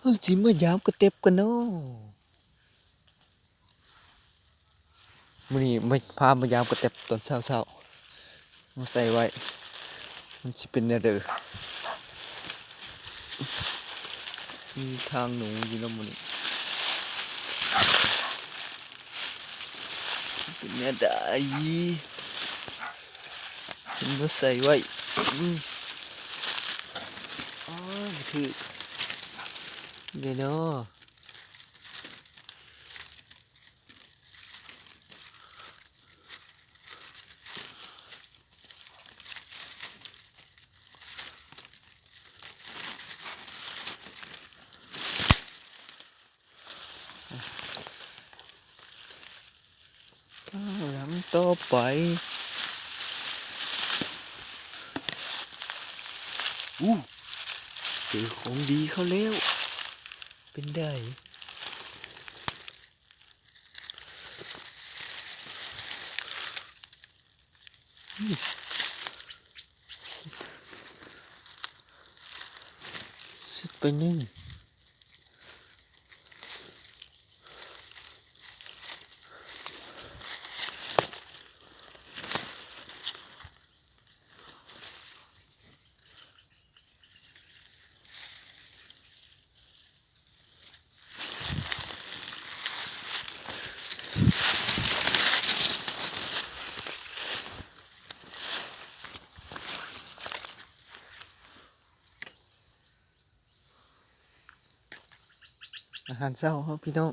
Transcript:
สิเมื่อยามกระเต็บกันเนาะมื้อนี้ไม่พามายามกระเต็บตอนเช้าๆมาใส่ไว้มันสิเป็นแนวเด้อมีทางหนูอยู่เนาะมื้อนี้เป็นแนวใดมันมาใส่ไว้อ๋อถือเดี๋ยวเนาะหลังต่อไปเจอของดีเขาแล้วเป็นได้สุดไปนึ่งอาหารเช้าครับพี่น้อง